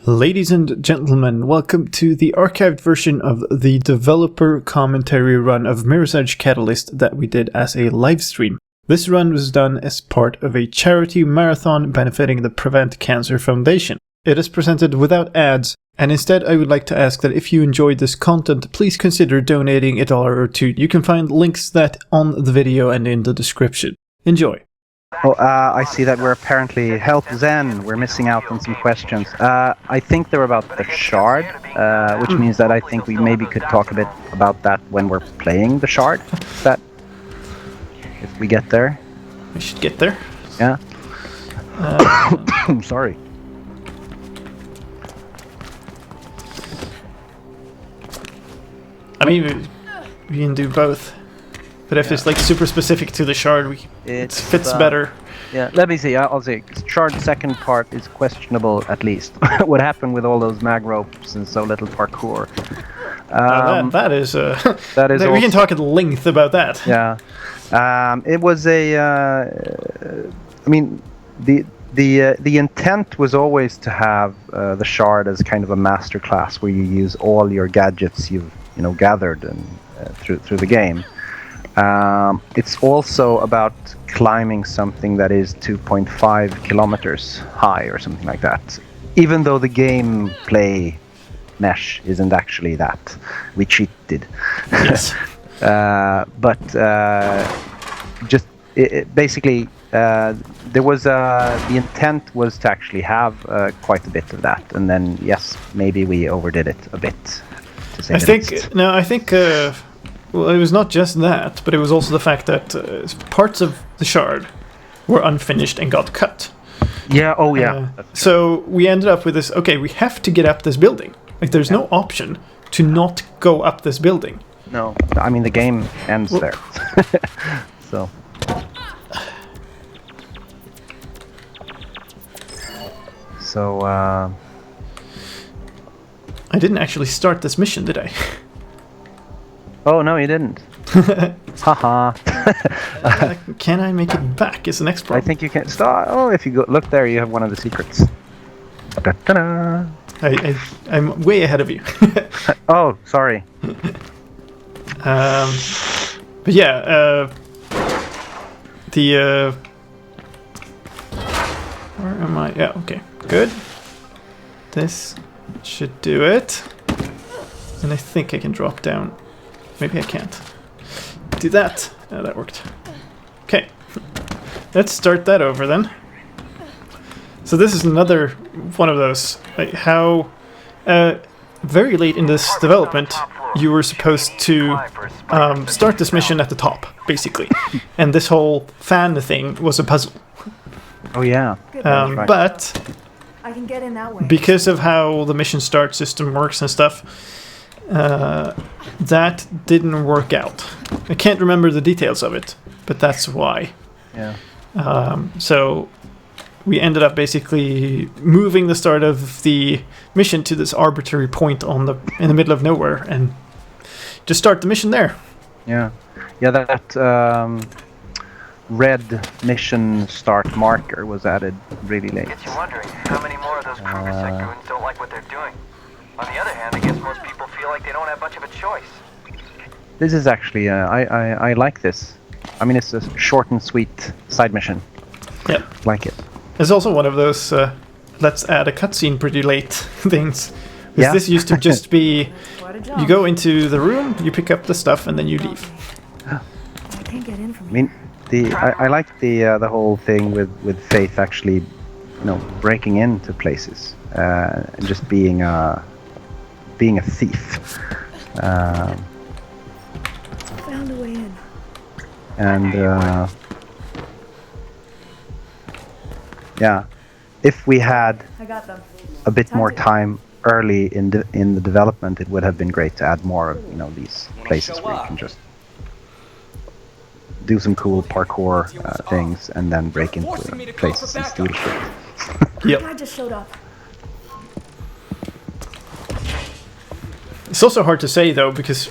Ladies and gentlemen, welcome to the archived version of the developer commentary run of Mirror's Edge Catalyst that we did as a live stream. This run was done as part of a charity marathon benefiting the Prevent Cancer Foundation. It is presented without ads, and instead I would like to ask that if you enjoyed this content, please consider donating $1 or $2. You can find links that on the video and in the description. Enjoy. Oh, I see that we're apparently help Zen. We're missing out on some questions. I think they're about the shard, which means that I think we maybe could talk a bit about that when we're playing the shard. That if we get there, We should get there. yeah. Sorry. I mean, we can do both. But if it's like super specific to the shard, it fits better. Yeah, let me see. I'll say shard second part is questionable at least. What happened with all those mag ropes and so little parkour? That is. That is. We can talk at length about that. Yeah, it was a. I mean, the intent was always to have the shard as kind of a master class where you use all your gadgets you've gathered and through the game. It's also about climbing something that is 2.5 kilometers high or something like that. Even though the gameplay mesh isn't actually that. We cheated. Yes. Basically, there was the intent was to actually have quite a bit of that, and then yes, maybe we overdid it a bit. To say I least. think. Well, it was not just that, but it was also the fact that parts of the shard were unfinished and got cut. Yeah. Oh, yeah. So we ended up with this. Okay, we have to get up this building. Like, there's no option to not go up this building. No, I mean the game ends there. So. I didn't actually start this mission, did I? Oh no, you didn't. Haha. Can I make it back? Is the next problem. I think you can start. Oh, if you go look there, you have one of the secrets. Da-da-da. I'm way ahead of you. Oh, sorry. But yeah, where am I? Yeah, okay, good. This should do it. And I think I can drop down. Maybe I can't. Do that. Oh, that worked. Okay. Let's start that over then. So this is another one of those, like how very late in this development you were supposed to start this mission at the top, basically. And this whole fan thing was a puzzle. Oh yeah. Right. But I can get in that way. Because of how the mission start system works and stuff, that didn't work out. I can't remember the details of it, but that's why. Yeah. So we ended up basically moving the start of the mission to this arbitrary point in the middle of nowhere and just start the mission there. Yeah. Yeah, that red mission start marker was added really late. Gets you wondering how many more of those Kruger sectoids don't like what they're doing. On the other hand, I guess most people feel like they don't have much of a choice. This is actually I like this. I mean, it's a short and sweet side mission. Yep. Like it. It's also one of those let's add a cutscene pretty late things. Yeah. This used to just be What a jump. you go into the room, you pick up the stuff, and then you leave. I can't get in from I mean, I like the whole thing with Faith actually, breaking into places and just being a thief. Found a way in. And yeah, if we had I got them. a bit more time early in the development, it would have been great to add more of these places where you can just do some cool parkour things and then break into places and steal shit. Yep. I just showed up. It's also hard to say though, because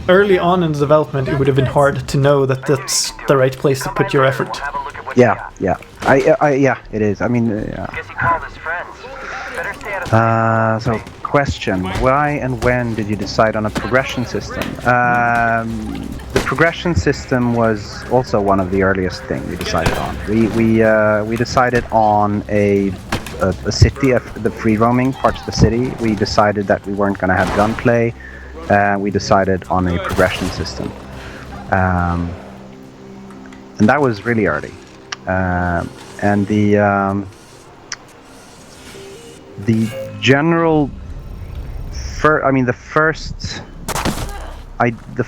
early on in the development it would have been hard to know that that's the right place to put your effort. Yeah, yeah. Yeah, it is. I mean, Guess he called his friends. So, question: why and when did you decide on a progression system? The progression system was also one of the earliest things we decided on. We decided on a city, the free roaming parts of the city. We decided that we weren't going to have gunplay. We decided on a progression system, and that was really early. And the general, the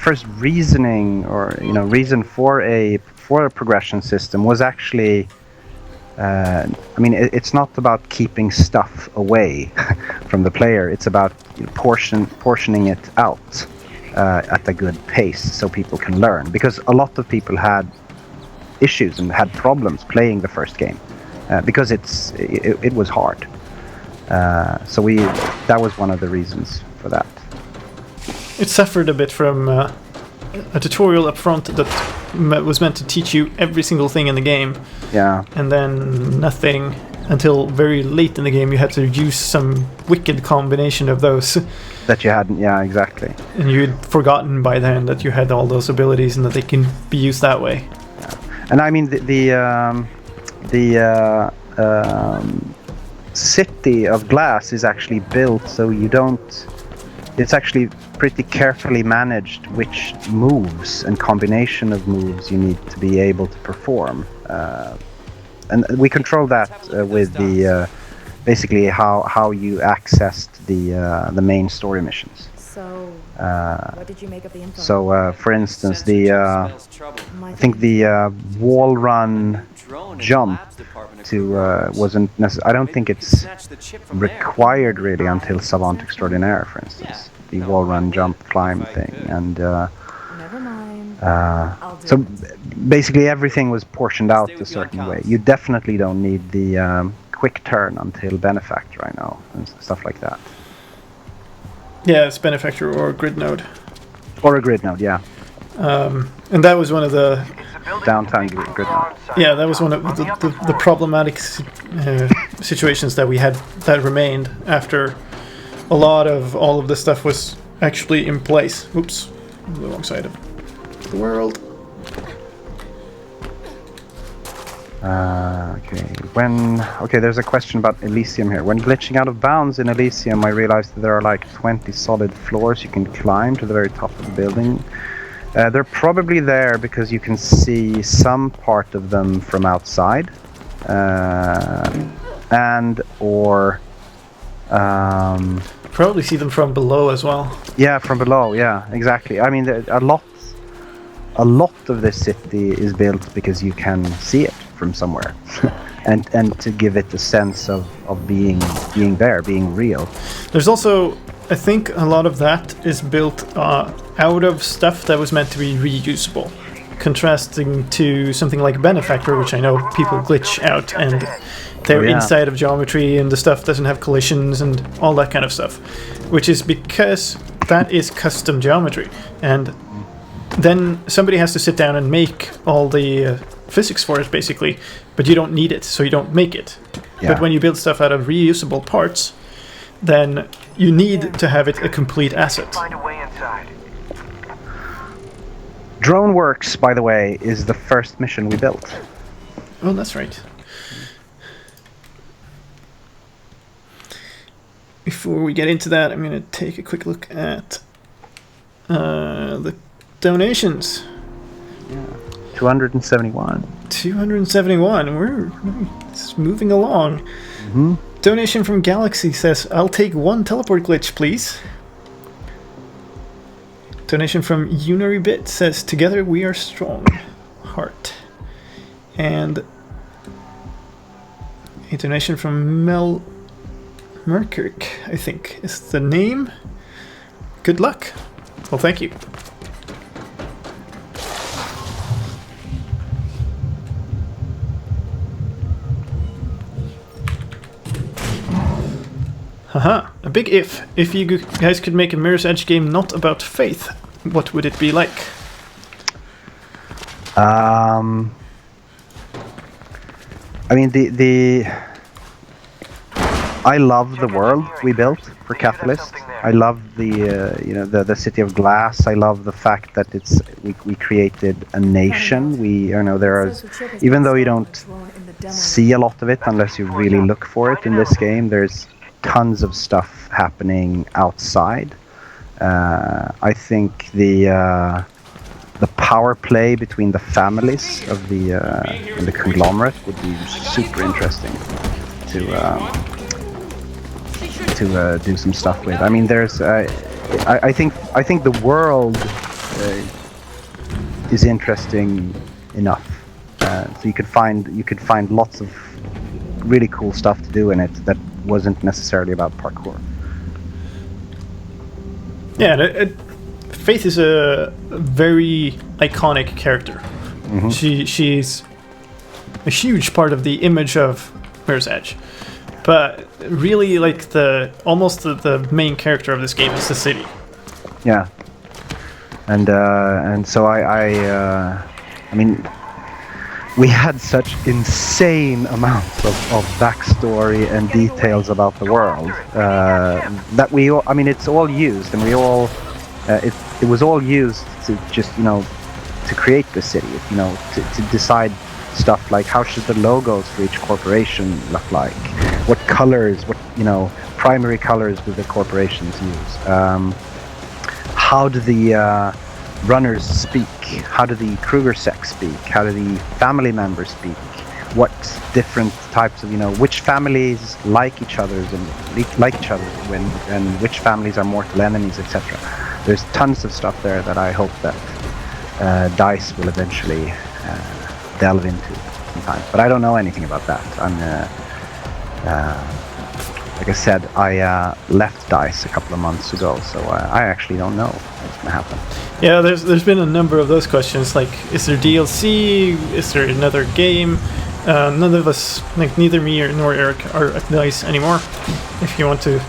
first reasoning, or reason for a progression system was actually, it's not about keeping stuff away from the player. It's about portioning it out at a good pace so people can learn. Because a lot of people had issues and had problems playing the first game because it was hard. So that was one of the reasons for that. It suffered a bit from a tutorial up front that was meant to teach you every single thing in the game. Yeah. And then nothing until very late in the game. You had to use some wicked combination of those. That you hadn't, yeah, exactly. And you'd forgotten by then that you had all those abilities and that they can be used that way. Yeah. And I mean, the city of glass is actually built so you don't. It's actually pretty carefully managed which moves and combination of moves you need to be able to perform, and we control that with the basically how you accessed the main story missions. So, what did you make of the info? So, for instance, I think the wall run jump wasn't necessary. I don't think it's required really until Savant Extraordinaire, for instance, the wall run jump climb thing, and Never mind. so basically everything was portioned out a certain way. You definitely don't need the quick turn until Benefactor, I know, and stuff like that. Yeah, it's Benefactor or Grid Node. Or a grid node, yeah. And that was one of the Downtown grid node. Yeah, that was one of the problematic situations that we had that remained after a lot of all of the stuff was actually in place. Oops, the wrong side of the world. Okay, there's a question about Elysium here. When glitching out of bounds in Elysium, I realized that there are like 20 solid floors you can climb to the very top of the building. They're probably there because you can see some part of them from outside, Probably see them from below as well. Yeah, from below. Yeah, exactly. I mean, a lot of this city is built because you can see it from somewhere, and to give it a sense of being there, being real. There's also, I think, a lot of that is built out of stuff that was meant to be reusable, contrasting to something like Benefactor, which I know people glitch out and they're inside of geometry and the stuff doesn't have collisions and all that kind of stuff, which is because that is custom geometry, and then somebody has to sit down and make all the physics for it, basically, but you don't need it, so you don't make it. Yeah. But when you build stuff out of reusable parts, then you need to have it a complete asset. Find a way inside. Drone Works, by the way, is the first mission we built. Oh, that's right. Before we get into that, I'm going to take a quick look at the donations. Yeah. 271. 271. We're it's moving along. Mm-hmm. Donation from Galaxy says, I'll take one teleport glitch, please. Donation from Unarybit says, together we are strong. Heart. And a donation from Mel Merkirk, I think, is the name. Good luck. Well, thank you. Haha, a big if. If you guys could make a Mirror's Edge game not about faith, what would it be like? I mean, I love the world we built for Catalyst. I love the city of glass. I love the fact that we created a nation. Even though you don't see a lot of it unless you really look for it in this game, there's tons of stuff happening outside. I think the power play between the families of the conglomerate would be super interesting to do some stuff with. I mean, there's I think the world is interesting enough, so you could find lots of really cool stuff to do in it that wasn't necessarily about parkour. Yeah, Faith is a very iconic character. Mm-hmm. She's a huge part of the image of Mirror's Edge. But really, the main character of this game is the city. Yeah, and so I mean, we had such insane amounts of backstory and details about the world that we all, I mean, it's all used, and we all it was all used to just to create the city, to decide stuff like how should the logos for each corporation look like, what colors, what primary colors do the corporations use, how do the runners speak, how do the Kruger sect speak, how do the family members speak, what different types of which families like each other and which families are mortal enemies, etc. There's tons of stuff there that I hope that DICE will eventually delve into sometime, but I don't know anything about that. I'm like I said, I left DICE a couple of months ago, so I actually don't know what's gonna happen. Yeah, there's been a number of those questions, like, is there DLC, is there another game? None of us, neither me nor Eric, are at DICE anymore. If you want to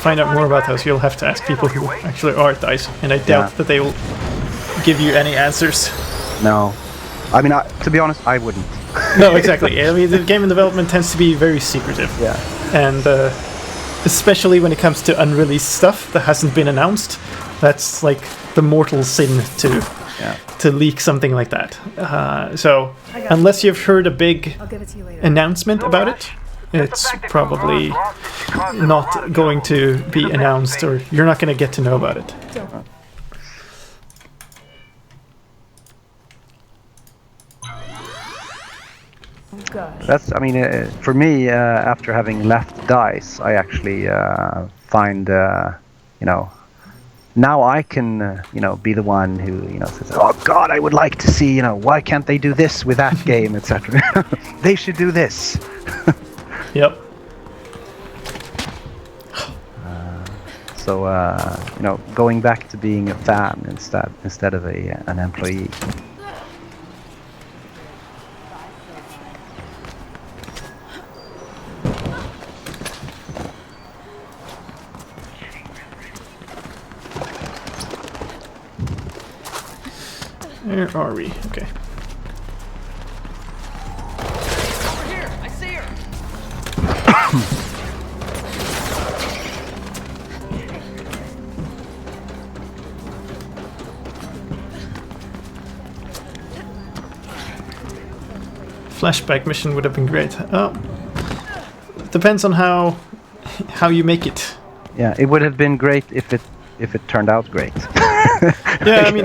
find out more about those, you'll have to ask people who actually are at DICE, and I doubt that they will give you any answers. No, I mean, to be honest, I wouldn't. No, exactly. I mean, the game in development tends to be very secretive. Yeah. And especially when it comes to unreleased stuff that hasn't been announced, that's like the mortal sin to leak something like that. So unless you've heard a big announcement about it, it's probably not going to be announced, or you're not going to get to know about it. That's, I mean, for me, after having left DICE, I actually find, now I can, be the one who, says, oh God, I would like to see, why can't they do this with that game, etc. They should do this. Yep. So, going back to being a fan instead of an employee. Where are we? Okay. Over here! I see her! Flashback mission would have been great. Oh, depends on how you make it. Yeah, it would have been great if it turned out great. Yeah, I mean,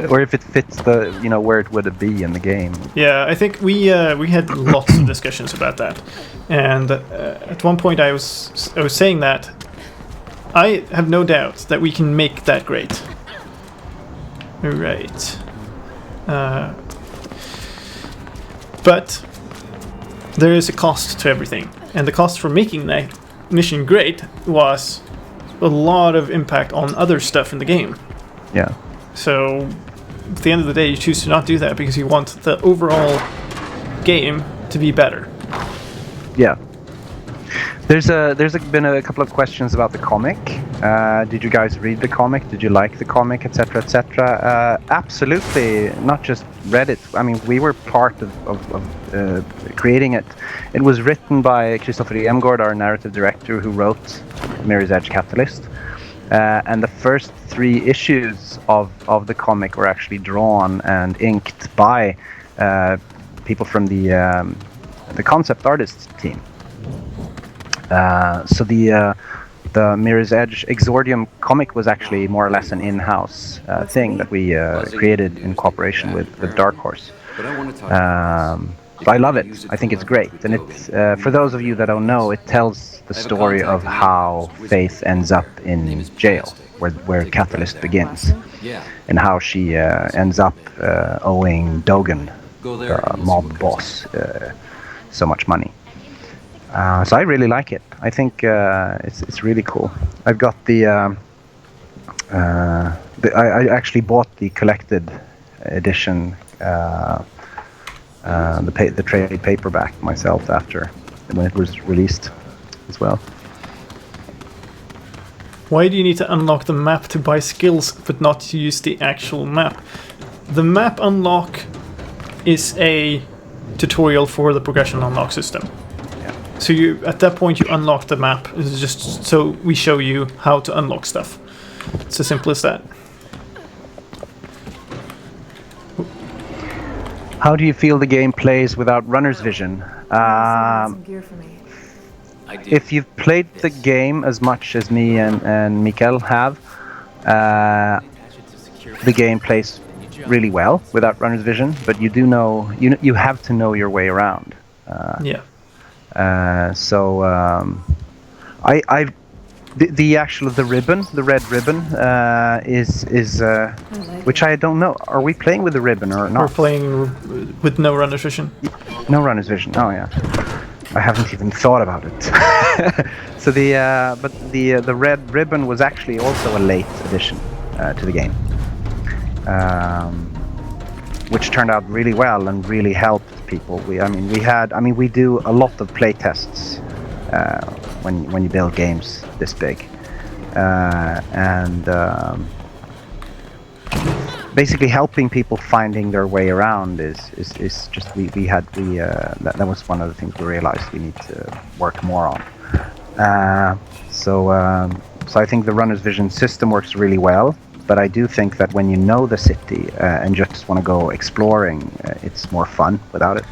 or if it fits the where it would be in the game. Yeah, I think we had lots of discussions about that, and at one point I was saying that I have no doubt that we can make that great. Right. But there is a cost to everything, and the cost for making that mission great was a lot of impact on other stuff in the game. Yeah. So at the end of the day, you choose to not do that because you want the overall game to be better. Yeah. There's been a couple of questions about the comic. Did you guys read the comic? Did you like the comic, etc., etc.? Absolutely, not just read it. I mean, we were part of creating it. It was written by Christopher Emgård, our narrative director, who wrote Mirror's Edge Catalyst. And the first 3 issues of the comic were actually drawn and inked by people from the concept artists team. So the Mirror's Edge Exordium comic was actually more or less an in-house thing that we created in cooperation with Dark Horse. So I love it. I think it's great. And it's for those of you that don't know, it tells the story of how Faith ends up in jail, where Catalyst begins, and how she ends up owing Dogen, the mob boss, so much money. So I really like it. I think it's really cool. I've got I actually bought the collected edition, the trade paperback myself after when it was released as well. Why do you need to unlock the map to buy skills but not to use the actual map? The map unlock is a tutorial for the progression unlock system. So you, at that point, you unlock the map. It's just so we show you how to unlock stuff. It's as simple as that. How do you feel the game plays without runner's vision? Some gear for me. If you've played the game as much as me and Mikael have, the game plays really well without runner's vision. But you do know you have to know your way around. Yeah. The ribbon, the red ribbon, is which I don't know. Are we playing with the ribbon or not? We're playing with no runner's vision. No runner's vision. Oh yeah, I haven't even thought about it. So the red ribbon was actually also a late addition to the game, which turned out really well and really helped people. We do a lot of play tests when you build games this big, and basically helping people finding their way around is just that was one of the things we realized we need to work more on. So I think the runner's vision system works really well. But I do think that when you know the city and just want to go exploring, it's more fun without it.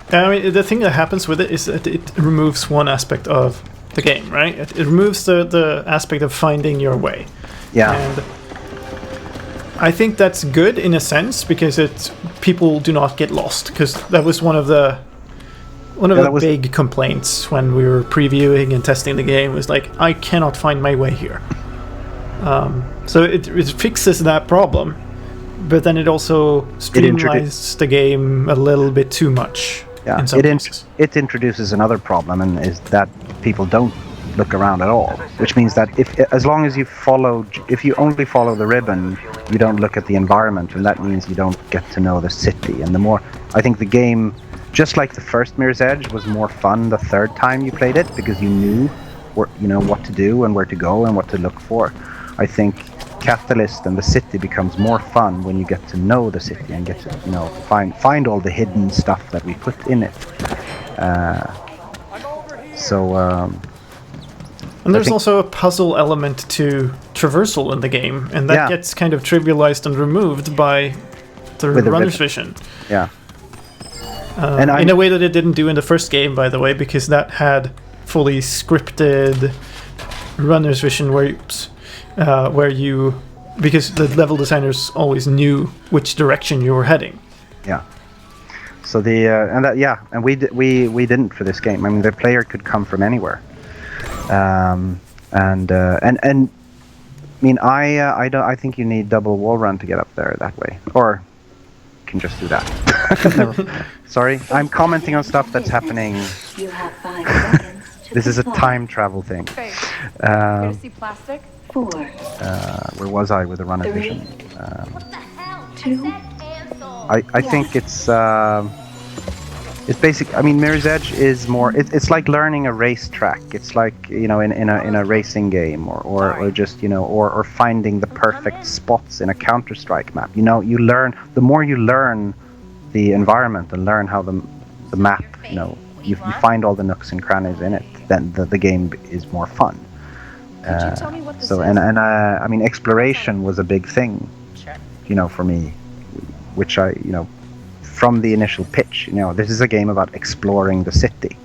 I mean, the thing that happens with it is that it removes one aspect of the game, right? It removes the aspect of finding your way. Yeah. And I think that's good in a sense because people do not get lost, because that was one of the big complaints when we were previewing and testing the game was like, I cannot find my way here. So it fixes that problem, but then it also streamlines the game a little bit too much. Yeah, in some cases. It introduces another problem, and is that people don't look around at all. Which means that as long as if you only follow the ribbon, you don't look at the environment, and that means you don't get to know the city. And the more, I think the game, just like the first Mirror's Edge, was more fun the third time you played it because you knew what to do and where to go and what to look for. I think Catalyst and the city becomes more fun when you get to know the city and get to find all the hidden stuff that we put in it. And there's also a puzzle element to traversal in the game, and that gets kind of trivialized and removed by the runner's vision. Yeah. In a way that it didn't do in the first game, by the way, because that had fully scripted runner's vision because the level designers always knew which direction you were heading. Yeah. So we didn't for this game. I mean, the player could come from anywhere. I think you need double wall run to get up there that way, or you can just do that. Sorry, I'm commenting on stuff that's happening. You have 5 seconds. This is a time travel thing. Here to see plastic? 4. Where was I with the runner vision? 2. I think it's It's basic. I mean, Mirror's Edge is more. It's like learning a racetrack. It's like, you know, in a racing game, or just, you know, or finding the perfect spots in a Counter-Strike map. You know, you learn. The more you learn the environment and learn how the map, you know, you find all the nooks and crannies in it, then the game is more fun. So I mean, exploration was a big thing, you know, for me, which I, you know, from the initial pitch, you know, this is a game about exploring the city,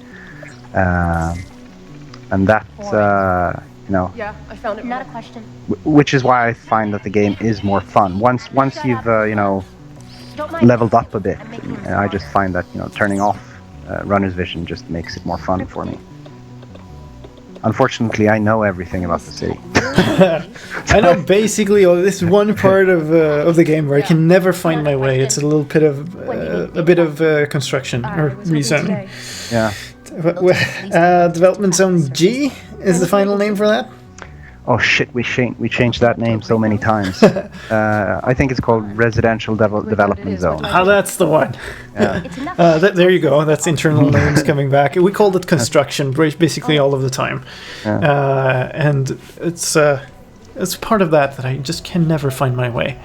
and that, you know, Yeah, I found it. Not a question. which is why I find that the game is more fun once you've, you know, Don't mind. leveled up a bit. I just find that, you know, turning off runner's vision just makes it more fun for me. Unfortunately, I know everything about the city. I know basically this one part of the game where I can never find my way. It's a little bit of construction or rezoning. Yeah. Development Zone G is the final name for that. Oh shit, we changed that name so many times. I think it's called Residential Development Zone. Ah, that's the one. Yeah. It's enough. There you go. That's internal names coming back. We called it construction basically all of the time, and it's part of that I just can never find my way.